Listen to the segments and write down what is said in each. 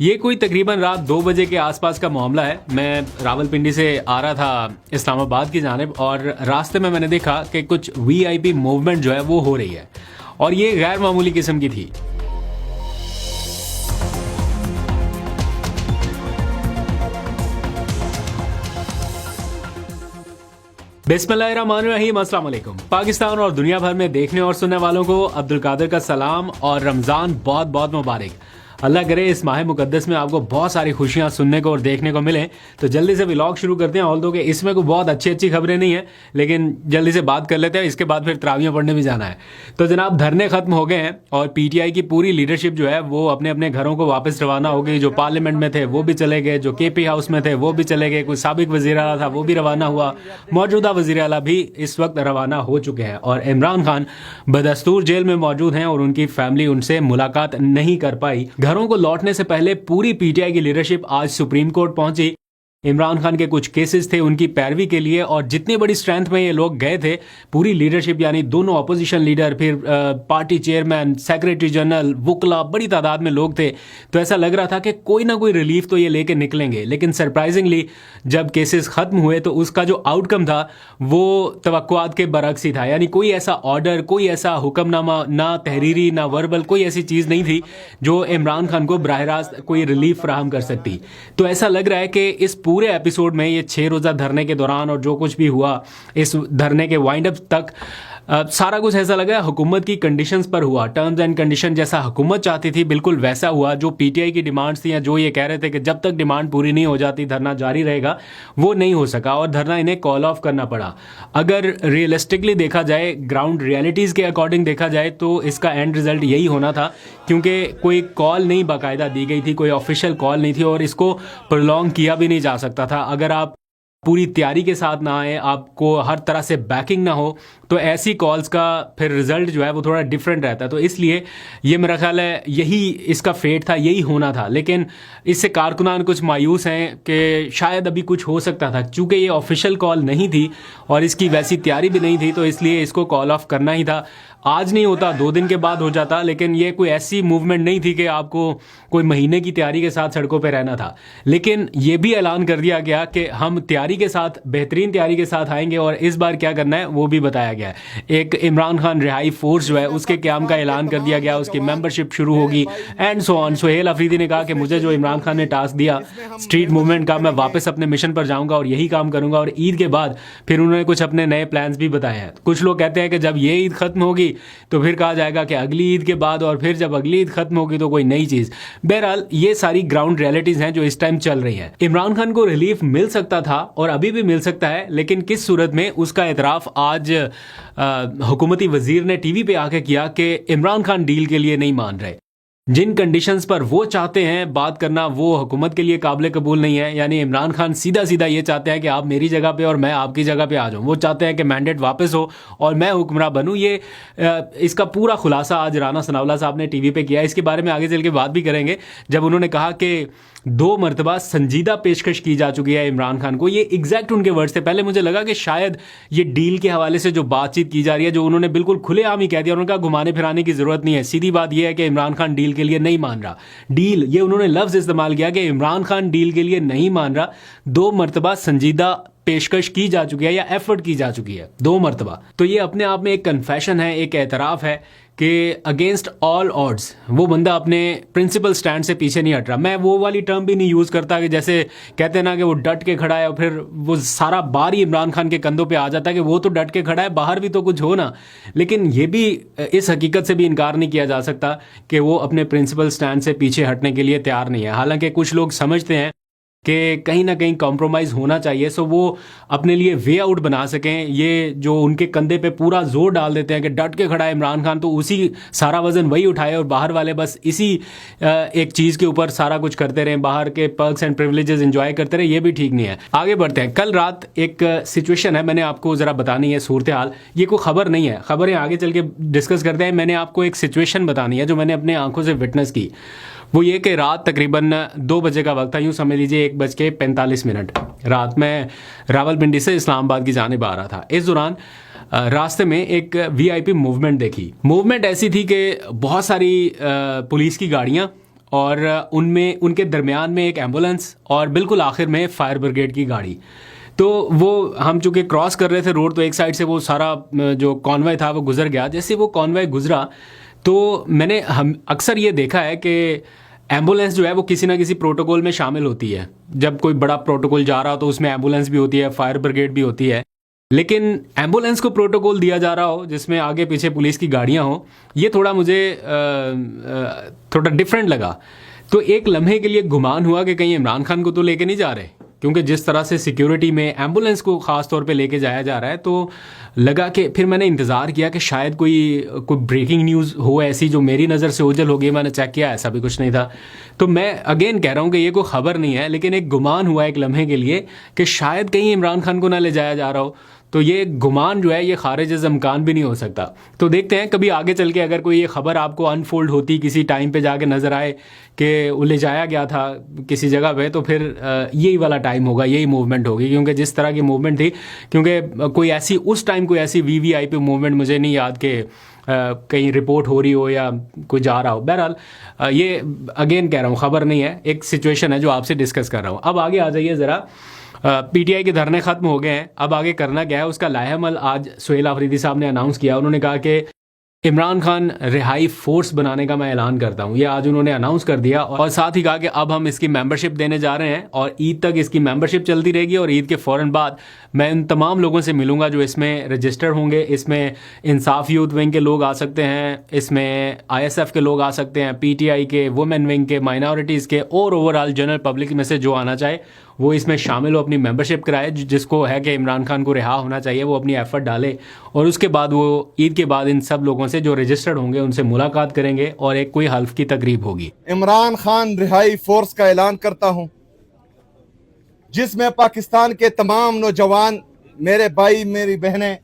ये कोई तकरीबन रात 2 बजे के आसपास का मामला है। मैं रावलपिंडी से आ रहा था इस्लामाबाद की जानिब और रास्ते में मैंने देखा कि कुछ वीआईपी मूवमेंट जो है वो हो रही है और ये गैर मामूली किस्म की थी। बिस्मिल्लाहिर्रहमानिर्रहीम, अस्सलाम वालेकुम। पाकिस्तान और दुनिया भर में देखने और सुनने वालों को अब्दुल कादिर का सलाम और रमज़ान बहुत बहुत मुबारक। अल्लाह करे इस माह मुकद्दस में आपको बहुत सारी खुशियां सुनने को और देखने को मिले। तो जल्दी से व्लॉग शुरू करते हैं। ऑल दो कि इसमें कोई बहुत अच्छी अच्छी खबरें नहीं है, लेकिन जल्दी से बात कर लेते हैं। इसके बाद फिर तरावियां पढ़ने भी जाना है। तो जनाब, धरने खत्म हो गए हैं और पीटीआई की पूरी लीडरशिप जो है वो अपने अपने घरों को वापस रवाना हो गई। जो पार्लियामेंट में थे वो भी चले गए, जो केपी हाउस में थे वो भी चले गए, कोई साबिक वज़ीर आला था वो भी रवाना हुआ, मौजूदा वज़ीर आला भी इस वक्त रवाना हो चुके हैं और इमरान खान बदस्तूर जेल में मौजूद हैं और उनकी फैमिली उनसे मुलाकात नहीं कर पाई। घरों को लौटने से पहले पूरी पीटीआई की लीडरशिप आज सुप्रीम कोर्ट पहुंची। इमरान खान के कुछ केसेस थे उनकी पैरवी के लिए और जितनी बड़ी स्ट्रेंथ में ये लोग गए थे, पूरी लीडरशिप यानी दोनों अपोजिशन लीडर, फिर पार्टी चेयरमैन, सेक्रेटरी जनरल, वुकला, बड़ी तादाद में लोग थे। तो ऐसा लग रहा था कि कोई ना कोई रिलीफ तो ये लेके निकलेंगे। लेकिन सरप्राइजिंगली जब केसेस खत्म हुए तो उसका जो आउटकम था वो तवक्कुआत के बरक्स ही था। यानी कोई ऐसा ऑर्डर, कोई ऐसा हुक्मनामा, ना तहरीरी ना वर्बल, कोई ऐसी चीज़ नहीं थी जो इमरान खान को बराह रास्त कोई रिलीफ फराहम कर सकती। तो ऐसा लग रहा है कि इस पूरे एपिसोड में, ये 6 रोज़ा धरने के दौरान और जो कुछ भी हुआ इस धरने के वाइंड अप तक, सारा कुछ ऐसा लगा हुकूमत की कंडीशंस पर हुआ। टर्म्स एंड कंडीशन जैसा हुकूमत चाहती थी बिल्कुल वैसा हुआ। जो पीटीआई की डिमांड्स थी या जो ये कह रहे थे कि जब तक डिमांड पूरी नहीं हो जाती धरना जारी रहेगा, वो नहीं हो सका और धरना इन्हें कॉल ऑफ करना पड़ा। अगर रियलिस्टिकली देखा जाए, ग्राउंड रियलिटीज़ के अकॉर्डिंग देखा जाए तो इसका एंड रिजल्ट यही होना था, क्योंकि कोई कॉल नहीं बाकायदा दी गई थी, कोई ऑफिशियल कॉल नहीं थी और इसको प्रोलॉन्ग किया भी नहीं जा सकता था। अगर आप पूरी तैयारी के साथ ना आए, आपको हर तरह से बैकिंग ना हो, तो ऐसी कॉल्स का फिर रिजल्ट जो है वो थोड़ा डिफरेंट रहता है। तो इसलिए ये मेरा ख्याल है यही इसका फेट था, यही होना था। लेकिन इससे कारकुनान कुछ मायूस हैं कि शायद अभी कुछ हो सकता था। चूँकि ये ऑफिशियल कॉल नहीं थी और इसकी वैसी तैयारी भी नहीं थी, तो इसलिए इसको कॉल ऑफ करना ही था। आज नहीं होता, 2 दिन के बाद हो जाता, लेकिन ये कोई ऐसी मूवमेंट नहीं थी कि आपको कोई महीने की तैयारी के साथ सड़कों पे रहना था। लेकिन ये भी ऐलान कर दिया गया कि हम तैयारी के साथ, बेहतरीन तैयारी के साथ आएंगे और इस बार क्या करना है वो भी बताया गया है। एक इमरान खान रिहाई फोर्स जो है उसके क्याम का ऐलान कर दिया गया, उसकी मेंबरशिप शुरू होगी and so on. Suhail Afridi ने कहा कि मुझे जो इमरान खान ने टास्क दिया स्ट्रीट मूवमेंट का, मैं वापस अपने मिशन पर जाऊंगा और यही काम करूंगा। और ईद के बाद फिर उन्होंने कुछ अपने नए प्लान्स भी बताए हैं। कुछ लोग कहते हैं कि जब ये ईद खत्म होगी तो फिर कहा जाएगा कि अगली ईद के बाद, और फिर जब अगली ईद खत्म होगी तो कोई नई चीज। बहरहाल ये सारी ग्राउंड रियलिटीज हैं जो इस टाइम चल रही हैं। इमरान खान को रिलीफ मिल सकता था और अभी भी मिल सकता है, लेकिन किस सूरत में, उसका एतराफ आज हुकूमती वजीर ने टीवी पे आके किया कि इमरान खान डील के लिए नहीं मान रहे। जिन कंडीशंस पर वो चाहते हैं बात करना वो हुकूमत के लिए काबिल कबूल नहीं है। यानी इमरान खान सीधा सीधा ये चाहते हैं कि आप मेरी जगह पे और मैं आपकी जगह पे आ जाऊं। वो चाहते हैं कि मैंडेट वापस हो और मैं हुक्मरान बनूं। ये इसका पूरा खुलासा आज राना सनाउल्लाह साहब ने टीवी पे किया। इसके बारे में आगे चल के बात भी करेंगे। जब उन्होंने कहा कि 2 मरतबा संजीदा पेशकश की जा चुकी है इमरान खान को, ये एग्जैक्ट उनके वर्ड से। पहले मुझे लगा कि शायद ये डील के हवाले से जो बातचीत की जा रही है, जो उन्होंने बिल्कुल खुलेआम ही कह दिया, उनका घुमाने फिराने की जरूरत नहीं है। सीधी बात यह है कि इमरान खान डील के लिए नहीं मान रहा। डील, ये उन्होंने लफ्ज इस्तेमाल किया कि इमरान खान डील के लिए नहीं मान रहा। 2 मरतबा संजीदा पेशकश की जा चुकी है या एफर्ट की जा चुकी है 2 मरतबा। तो ये अपने आप में एक कन्फेशन है, एक एतराफ़ है कि अगेंस्ट ऑल ऑड्स वो बंदा अपने प्रिंसिपल स्टैंड से पीछे नहीं हट रहा। मैं वो वाली टर्म भी नहीं यूज़ करता कि जैसे कहते हैं ना कि वो डट के खड़ा है और फिर वो सारा बार ही इमरान खान के कंधों पे आ जाता है कि वो तो डट के खड़ा है, बाहर भी तो कुछ हो ना। लेकिन ये भी, इस हकीकत से भी इनकार नहीं किया जा सकता कि वो अपने प्रिंसिपल स्टैंड से पीछे हटने के लिए तैयार नहीं है। हालांकि कुछ लोग समझते हैं कि कहीं ना कहीं कॉम्प्रोमाइज़ होना चाहिए, सो वो अपने लिए वे आउट बना सकें। ये जो उनके कंधे पे पूरा जोर डाल देते हैं कि डट के खड़ा है इमरान खान, तो उसी सारा वजन वही उठाए और बाहर वाले बस इसी एक चीज़ के ऊपर सारा कुछ करते रहें, बाहर के पर्क्स एंड प्रिविलेजेस एंजॉय करते रहे। ये भी ठीक नहीं है। आगे बढ़ते हैं। कल रात एक सिचुएशन है, मैंने आपको ज़रा बतानी है सूरत हाल। ये कोई खबर नहीं है, खबरें आगे चल के डिस्कस करते हैं। मैंने आपको एक सिचुएशन बतानी है जो मैंने अपने आंखों से विटनेस की। वो ये कि रात तकरीबन 2 बजे का वक्त था, यूँ समझ लीजिए 1:45 रात में रावलपिंडी से इस्लामाबाद की जानिब आ रहा था। इस दौरान रास्ते में एक वीआईपी मूवमेंट देखी। मूवमेंट ऐसी थी कि बहुत सारी पुलिस की गाड़ियाँ और उनमें उनके दरमियान में एक एम्बुलेंस और बिल्कुल आखिर में फायर ब्रिगेड की गाड़ी। तो वो हम चूंकि क्रॉस कर रहे थे रोड, तो एक साइड से वो सारा जो कॉन्वॉय था वो गुजर गया। जैसे वो कॉन्वॉय गुजरा तो मैंने हम अक्सर ये देखा है कि एम्बुलेंस जो है वो किसी ना किसी प्रोटोकॉल में शामिल होती है। जब कोई बड़ा प्रोटोकॉल जा रहा हो तो उसमें एम्बुलेंस भी होती है, फायर ब्रिगेड भी होती है। लेकिन एम्बुलेंस को प्रोटोकॉल दिया जा रहा हो जिसमें आगे पीछे पुलिस की गाड़ियां हो, ये थोड़ा मुझे थोड़ा डिफरेंट लगा। तो एक लम्हे के लिए गुमान हुआ कि कहीं इमरान खान को तो लेके नहीं जा रहे, क्योंकि जिस तरह से सिक्योरिटी में एम्बुलेंस को ख़ास तौर पे लेके जाया जा रहा है, तो लगा कि फिर मैंने इंतज़ार किया कि शायद कोई ब्रेकिंग न्यूज़ हो ऐसी जो मेरी नज़र से ओझल हो गई। मैंने चेक किया, ऐसा भी कुछ नहीं था। तो मैं अगेन कह रहा हूँ कि ये कोई ख़बर नहीं है, लेकिन एक गुमान हुआ एक लम्हे के लिए कि शायद कहीं इमरान खान को ना ले जाया जा रहा हो। तो ये गुमान जो है ये खारिज इम्कान भी नहीं हो सकता। तो देखते हैं कभी आगे चल के अगर कोई ये खबर आपको अनफोल्ड होती किसी टाइम पे जाके नज़र आए कि वो ले जाया गया था किसी जगह पे, तो फिर यही वाला टाइम होगा, यही मूवमेंट होगी। क्योंकि जिस तरह की मूवमेंट थी, क्योंकि कोई ऐसी उस टाइम कोई ऐसी वीवीआईपी मूवमेंट मुझे नहीं याद कि कहीं रिपोर्ट हो रही हो या कोई जा रहा हो। बहरहाल ये अगेन कह रहा हूँ खबर नहीं है, एक सिचुएशन है जो आपसे डिस्कस कर रहा हूँ। अब आगे आ जाइए ज़रा। पीटीआई के धरने खत्म हो गए हैं, अब आगे करना क्या है उसका लाहेमल आज सुहेल आफरीदी साहब ने अनाउंस किया। उन्होंने कहा कि इमरान खान रिहाई फोर्स बनाने का मैं ऐलान करता हूं, ये आज उन्होंने अनाउंस कर दिया। और साथ ही कहा कि अब हम इसकी मेंबरशिप देने जा रहे हैं और ईद तक इसकी मेंबरशिप चलती रहेगी, और ईद के फ़ौरन बाद मैं उन तमाम लोगों से मिलूंगा जो इसमें रजिस्टर्ड होंगे। इसमें इंसाफ यूथ विंग के लोग आ सकते हैं, इसमें आईएसएफ के लोग आ सकते हैं, पीटीआई के, वुमेन विंग के, माइनॉरिटीज़ के, और ओवरऑल जनरल पब्लिक में से जो आना चाहे वो इसमें शामिल हो, अपनी मेंबरशिप कराए। जिसको है कि इमरान खान को रिहा होना चाहिए वो अपनी एफर्ट डाले, और उसके बाद वो ईद के बाद इन सब लोगों से जो रजिस्टर्ड होंगे उनसे मुलाकात करेंगे और एक कोई हल्फ की तकरीब होगी। इमरान खान रिहाई फोर्स का ऐलान करता हूं, जिसमें पाकिस्तान के तमाम नौजवान, मेरे भाई मेरी बहनें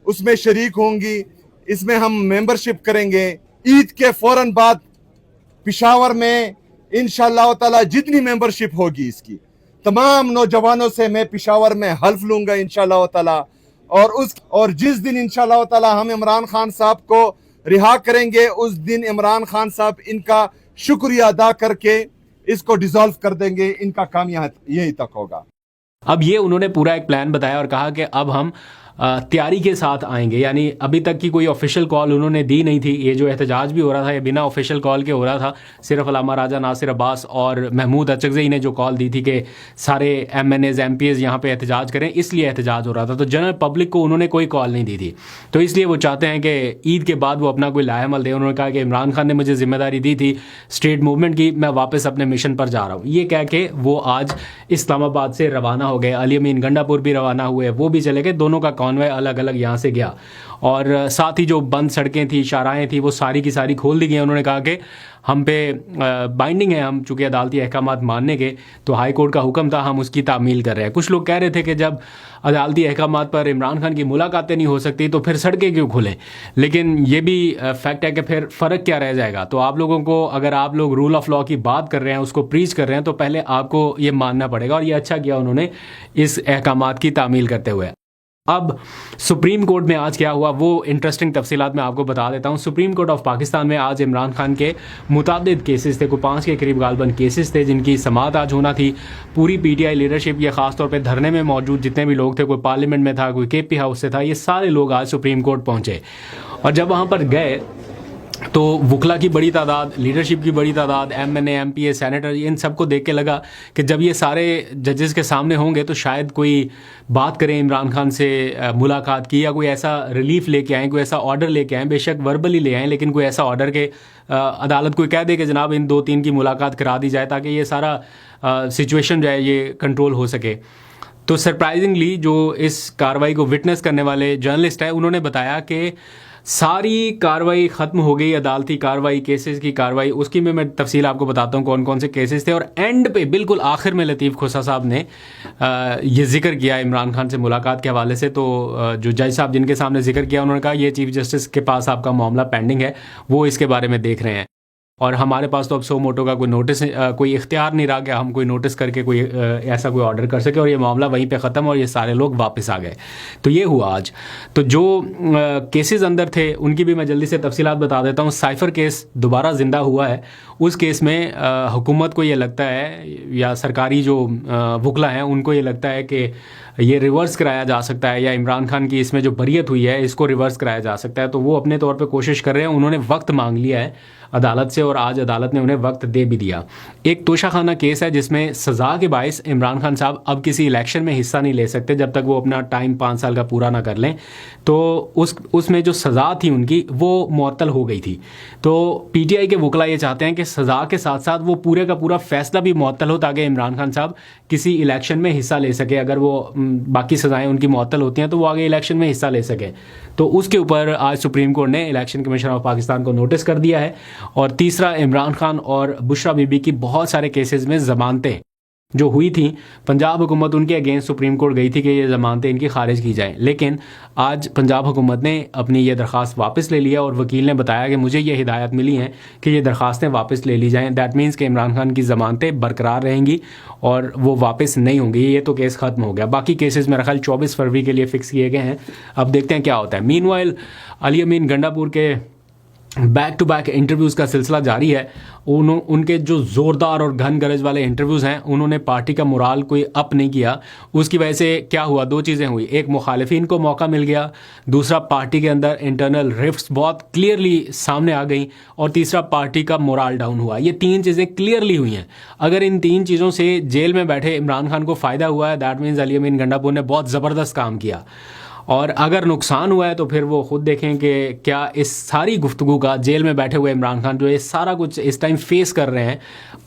उसमें शरीक होंगी। इसमें हम मेंबरशिप करेंगे। ईद के फौरन बाद पिशावर में इंशाअल्लाह ताला जितनी मेंबरशिप होगी इसकी तमाम नौजवानों से मैं पिशावर में हल्फ लूंगा इंशाअल्लाह ताला। और जिस दिन इंशाअल्लाह ताला हम इमरान खान साहब को रिहा करेंगे, उस दिन इमरान खान साहब इनका शुक्रिया अदा करके इसको डिसॉल्व कर देंगे। इनका काम यहीं तक होगा। अब ये उन्होंने पूरा एक प्लान बताया और कहा कि अब हम तैयारी के साथ आएंगे। यानी अभी तक की कोई ऑफिशियल कॉल उन्होंने दी नहीं थी। ये जो एहतजाज भी हो रहा था ये बिना ऑफिशियल कॉल के हो रहा था। सिर्फ अल्लामा राजा नासिर अब्बास और महमूद अचकज़ई ने जो कॉल दी थी कि सारे एमएनएज़ एमपीएज़ यहाँ पे एहतजाज करें, इसलिए एहतजाज हो रहा था। तो जनरल पब्लिक को उन्होंने कोई कॉल नहीं दी थी, तो इसलिए वो चाहते हैं कि ईद के बाद वो अपना कोई लाहेमल दे। उन्होंने कहा कि इमरान खान ने मुझे जिम्मेदारी दी थी स्टेट मूवमेंट की, मैं वापस अपने मिशन पर जा रहा हूँ। ये कह के वो आज इस्लामाबाद से रवाना हो गए। अली अमीन गंडापुर भी रवाना हुए, वो भी चले गए। दोनों का कॉन्वॉय अलग अलग यहाँ से गया, और साथ ही जो बंद सड़कें थी, शाहराहें थी, वो सारी की सारी खोल दी गई। उन्होंने कहा कि हम पे बाइंडिंग है, हम चूँकि अदालती अहकामात मानने के, तो हाई कोर्ट का हुक्म था, हम उसकी तामील कर रहे हैं। कुछ लोग कह रहे थे कि जब अदालती अहकामात पर इमरान खान की मुलाकातें नहीं हो सकती तो फिर सड़कें क्यों खुलें। लेकिन ये भी फैक्ट है कि फिर फ़र्क क्या रह जाएगा। तो आप लोगों को, अगर आप लोग रूल ऑफ लॉ की बात कर रहे हैं, उसको प्रीच कर रहे हैं, तो पहले आपको ये मानना पड़ेगा। और ये अच्छा किया उन्होंने इस अहकामात की तामील करते हुए। अब सुप्रीम कोर्ट में आज क्या हुआ वो इंटरेस्टिंग तफसीलात मैं आपको बता देता हूँ। सुप्रीम कोर्ट ऑफ पाकिस्तान में आज इमरान खान के मुतादिद केसेस थे, कोई 5 के करीब गालबन केसेस थे, जिनकी समाअत आज होना थी। पूरी पीटीआई लीडरशिप, ये खास तौर पे धरने में मौजूद जितने भी लोग थे, कोई पार्लियामेंट में था, कोई केपी हाउस से था, ये सारे लोग आज सुप्रीम कोर्ट पहुँचे। और जब वहाँ पर गए तो वकला की बड़ी तादाद, लीडरशिप की बड़ी तादाद, एमएनए, एमपीए, सेनेटर, इन सबको देख के लगा कि जब ये सारे जजेस के सामने होंगे तो शायद कोई बात करें इमरान खान से मुलाकात की, या कोई ऐसा रिलीफ लेके आएँ, कोई ऐसा ऑर्डर लेके आएँ। बेशक वर्बली ले आएँ, लेकिन कोई ऐसा ऑर्डर के अदालत कोई कह दे कि जनाब इन 2-3 की मुलाकात करा दी जाए, ताकि ये सारा सिचुएशन जो है ये कंट्रोल हो सके। तो सरप्राइजिंगली जो इस कार्रवाई को विटनेस करने वाले जर्नलिस्ट है, उन्होंने बताया कि सारी कार्रवाई ख़त्म हो गई, अदालती कार्रवाई, केसेस की कार्रवाई। उसकी मैं तफसील आपको बताता हूँ कौन कौन से केसेस थे। और एंड पे बिल्कुल आखिर में लतीफ़ खोसा साहब ने ये जिक्र किया इमरान खान से मुलाकात के हवाले से। तो जो जज साहब जिनके सामने जिक्र किया, उन्होंने कहा ये चीफ जस्टिस के पास आपका मामला पेंडिंग है, वो इसके बारे में देख रहे हैं। और हमारे पास तो अब सो मोटो का कोई नोटिस कोई इख्तियार नहीं रहा कि हम कोई नोटिस करके कोई ऐसा कोई ऑर्डर कर सके और ये मामला वहीं पे ख़त्म और ये सारे लोग वापस आ गए। तो ये हुआ आज। तो जो केसेस अंदर थे उनकी भी मैं जल्दी से तफसीलात बता देता हूँ। साइफ़र केस दोबारा ज़िंदा हुआ है। उस केस में हुकूमत को ये लगता है या सरकारी जो वकला हैं उनको ये लगता है कि ये रिवर्स कराया जा सकता है या इमरान खान की इसमें जो बरियत हुई है इसको रिवर्स कराया जा सकता है। तो वो अपने तौर पे कोशिश कर रहे हैं। उन्होंने वक्त मांग लिया है अदालत से और आज अदालत ने उन्हें वक्त दे भी दिया। एक तोशाखाना केस है जिसमें सज़ा के बायस इमरान खान साहब अब किसी इलेक्शन में हिस्सा नहीं ले सकते जब तक वो अपना टाइम 5 साल का पूरा ना कर लें। तो उसमें जो सज़ा थी उनकी वो मुअत्तल हो गई थी। तो पीटीआई के वकला ये चाहते हैं कि सज़ा के साथ साथ वो पूरे का पूरा फैसला भी मुअत्तल हो ताकि इमरान खान साहब किसी इलेक्शन में हिस्सा ले सके। अगर वो बाकी सज़ाएँ उनकी मुअत्तल होती हैं तो वो आगे इलेक्शन में हिस्सा ले सकें। तो उसके ऊपर आज सुप्रीम कोर्ट ने इलेक्शन कमीशन ऑफ पाकिस्तान को नोटिस कर दिया है। और तीसरा, इमरान खान और बुशरा बीबी की बहुत सारे केसेस में ज़मानतें जो हुई थी, पंजाब हुकूमत उनके अगेंस्ट सुप्रीम कोर्ट गई थी कि ये ज़मानतें इनकी खारिज की जाएं। लेकिन आज पंजाब हुकूमत ने अपनी ये दरख्वास्त वापस ले लिया और वकील ने बताया कि मुझे ये हिदायत मिली हैं कि ये दरख्वास्तें वापस ले ली जाएं। दैट मीन्स कि इमरान खान की ज़मानतें बरकरार रहेंगी और वो वापस नहीं होंगी। ये तो केस ख़त्म हो गया। बाकी केसेस मेरा ख्याल 24 फरवरी के लिए फ़िक्स किए गए हैं। अब देखते हैं क्या होता है। मीनवाइल अली अमीन गंडापुर के बैक टू बैक इंटरव्यूज़ का सिलसिला जारी है। उनके जो ज़ोरदार और घन गरज वाले इंटरव्यूज़ हैं उन्होंने पार्टी का मोराल कोई अप नहीं किया। उसकी वजह से क्या हुआ, 2 चीज़ें हुई। एक, मुखालिफिन को मौका मिल गया। दूसरा, पार्टी के अंदर इंटरनल रिफ्ट्स बहुत क्लियरली सामने आ गई। और तीसरा, पार्टी का मोराल डाउन हुआ। ये 3 चीज़ें क्लियरली हुई हैं। अगर इन 3 चीज़ों से जेल में बैठे इमरान खान को फ़ायदा हुआ है, दैट मीन्स अली अमीन गंडापुर ने बहुत ज़बरदस्त काम किया। और अगर नुकसान हुआ है तो फिर वो खुद देखें कि क्या इस सारी गुफ्तगू का जेल में बैठे हुए इमरान खान जो ये सारा कुछ इस टाइम फेस कर रहे हैं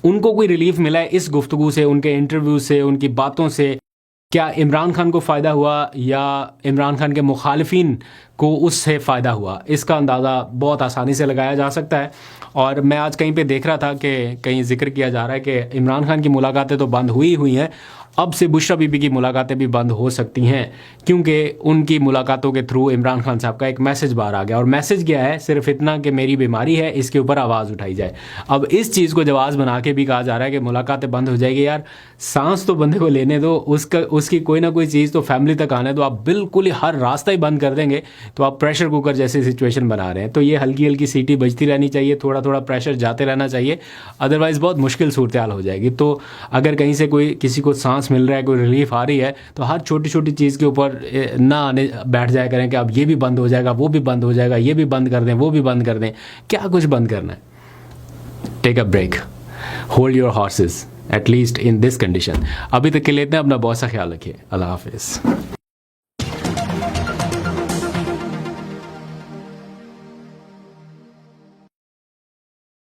उनको कोई रिलीफ मिला है इस गुफ्तगू से, उनके इंटरव्यू से, उनकी बातों से। क्या इमरान खान को फ़ायदा हुआ या इमरान खान के मुखालिफिन को उससे फ़ायदा हुआ, इसका अंदाज़ा बहुत आसानी से लगाया जा सकता है। और मैं आज कहीं पे देख रहा था कि कहीं जिक्र किया जा रहा है कि इमरान खान की मुलाकातें तो बंद हुई हैं, अब से बुशरा बीबी की मुलाकातें भी बंद हो सकती हैं क्योंकि उनकी मुलाकातों के थ्रू इमरान खान साहब का एक मैसेज बाहर आ गया। और मैसेज क्या है, सिर्फ इतना कि मेरी बीमारी है, इसके ऊपर आवाज़ उठाई जाए। अब इस चीज़ को जवाब बना के भी कहा जा रहा है कि मुलाकातें बंद हो जाएगी। यार सांस तो बंदे को लेने दो, उसकी कोई ना कोई चीज़ तो फैमिली तक आने दो। आप बिल्कुल ही हर रास्ता ही बंद कर देंगे तो आप प्रेशर कुकर जैसी सिचुएशन बना रहे हैं। तो ये हल्की हल्की सीटी बजती रहनी चाहिए, थोड़ा थोड़ा प्रेशर जाते रहना चाहिए, अदरवाइज़ बहुत मुश्किल सूरत हाल हो जाएगी। तो अगर कहीं से कोई किसी को सांस मिल रहा है, कोई रिलीफ आ रही है, तो हर छोटी छोटी चीज़ के ऊपर ना आने बैठ जाया करें कि अब ये भी बंद हो जाएगा, वो भी बंद हो जाएगा, ये भी बंद कर दें, वो भी बंद कर दें। क्या कुछ बंद करना है? Take a break, hold your horses at least in this condition. अभी तक के लिए इतना, अपना बहुत सा ख्याल रखिए। अल्लाह हाफिज़।